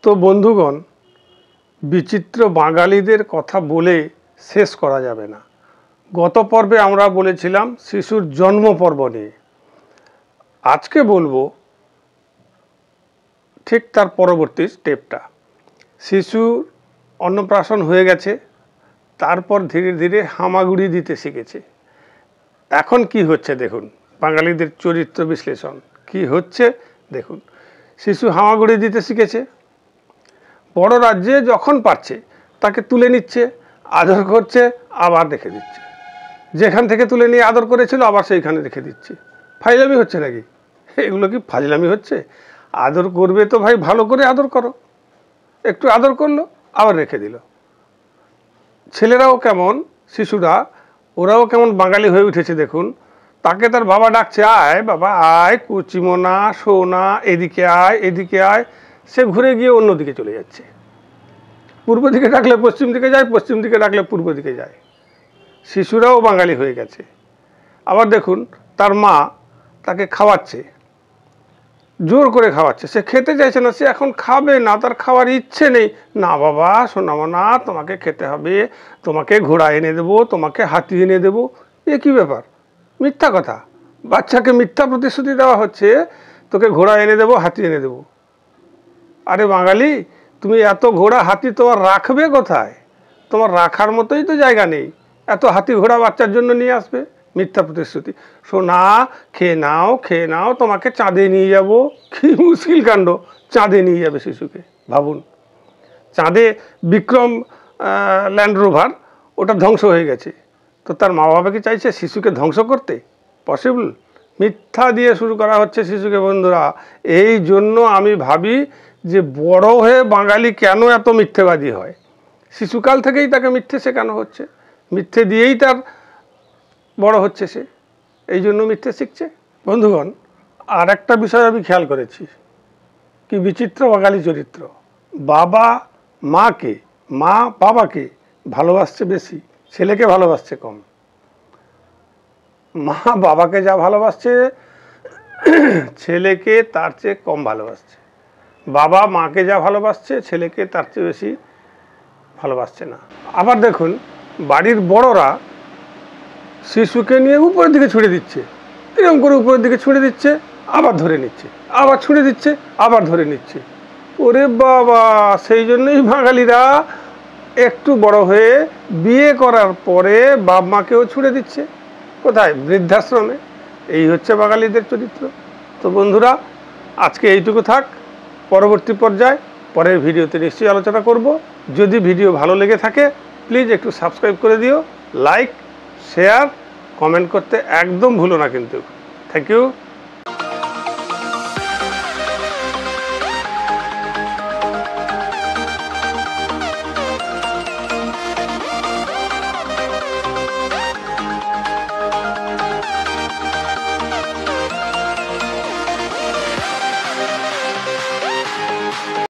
তো বন্ধুগণ, বিচিত্র বাঙালিদের কথা বলে শেষ করা যাবে না। গত পর্বে আমরা বলেছিলাম শিশুর জন্ম পর্ব নিয়ে। আজকে বলবো ঠিক তার পরবর্তী স্টেপটা। শিশুর অন্নপ্রাশন হয়ে গেছে, তারপর ধীরে ধীরে হামাগুড়ি দিতে শিখেছে। এখন কি হচ্ছে দেখুন, বাঙালিদের চরিত্র বিশ্লেষণ কি হচ্ছে দেখুন। শিশু হামাগুড়ি দিতে শিখেছে, বড় রাজ্যে যখন পারছে তাকে তুলে নিচ্ছে, আদর করছে, আবার রেখে দিচ্ছে। যেখান থেকে তুলে নিয়ে আদর করেছিল আবার সেইখানে রেখে দিচ্ছে। ফাজলামি হচ্ছে নাকি? এগুলো কি ফাজলামি হচ্ছে? আদর করবে তো ভাই ভালো করে আদর করো। একটু আদর করলো আবার রেখে দিল। ছেলেরাও কেমন, শিশুরা ওরাও কেমন বাঙালি হয়ে উঠেছে দেখুন। তাকে তার বাবা ডাকছে, আয় বাবা আয়, কুচিমোনা সোনা, এদিকে আয় এদিকে আয়। সে ঘুরে গিয়ে অন্যদিকে চলে যাচ্ছে। পূর্ব দিকে ডাকলে পশ্চিম দিকে যায়, পশ্চিম দিকে ডাকলে পূর্ব দিকে যায়। শিশুরাও বাঙালি হয়ে গেছে। আবার দেখুন, তার মা তাকে খাওয়াচ্ছে, জোর করে খাওয়াচ্ছে। সে খেতে চাইছে না, সে এখন খাবে না, তার খাওয়ার ইচ্ছে নেই। না বাবা সোনামোনা, তোমাকে খেতে হবে, তোমাকে ঘোড়া এনে দেবো, তোমাকে হাতি এনে দেবো। এ কি ব্যাপার? মিথ্যা কথা। বাচ্চাকে মিথ্যা প্রতিশ্রুতি দেওয়া হচ্ছে, তোকে ঘোড়া এনে দেবো, হাতি এনে দেবো। আরে বাঙালি, তুমি এত ঘোড়া হাতি তোমার রাখবে কোথায়? তোমার রাখার মতোই তো জায়গা নেই। এত হাতি ঘোড়া বাচ্চার জন্য নিয়ে আসবে। মিথ্যা প্রতিশ্রুতি। সোনা খেয়ে নাও খেয়ে নাও, তোমাকে চাঁদে নিয়ে যাব। কি মুশকিল কাণ্ড, চাঁদে নিয়ে যাবে শিশুকে। ভাবুন, চাঁদে বিক্রম ল্যান্ড রোভার ওটা ধ্বংস হয়ে গেছে, তো তার মা বাবা কি চাইছে শিশুকে ধ্বংস করতে? পসিবল? মিথ্যা দিয়ে শুরু করা হচ্ছে শিশুকে বন্ধুরা। এই জন্য আমি ভাবি যে বড় হয়ে বাঙালি কেন এত মিথ্যেবাদী হয়। শিশুকাল থেকেই তাকে মিথ্যে শেখানো হচ্ছে, মিথ্যে দিয়েই তার বড় হচ্ছে সে, এই জন্য মিথ্যে শিখছে। বন্ধুগণ, আর একটা বিষয় আমি খেয়াল করেছি, কি বিচিত্র বাঙালি চরিত্র। বাবা মাকে, মা বাবাকে ভালোবাসছে বেশি, ছেলেকে ভালোবাসছে কম। মা বাবাকে যা ভালোবাসছে, ছেলেকে তার চেয়ে কম ভালোবাসছে। বাবা মাকে যা ভালোবাসছে, ছেলেকে তার চেয়ে বেশি ভালোবাসছে না। আবার দেখুন, বাড়ির বড়রা শিশুকে নিয়ে উপরের দিকে ছুড়ে দিচ্ছে, এরকম করে উপরের দিকে ছুড়ে দিচ্ছে, আবার ধরে নিচ্ছে, আবার ছুড়ে দিচ্ছে, আবার ধরে নিচ্ছে। ওরে বাবা, সেই জন্যই বাঙালিরা একটু বড় হয়ে বিয়ে করার পরে বাপ মাকেও ছুড়ে দিচ্ছে। কোথায়? বৃদ্ধাশ্রমে। এই হচ্ছে বাঙালিদের চরিত্র। তো বন্ধুরা, আজকে এইটুকু থাক। পরবর্তী পর্যায়ে পরের ভিডিওতে নিশ্চয়ই আলোচনা করব। যদি ভিডিও ভালো লেগে থাকে প্লিজ একটু সাবস্ক্রাইব করে দিও, লাইক শেয়ার কমেন্ট করতে একদম ভুলো না কিন্তু। Thank you.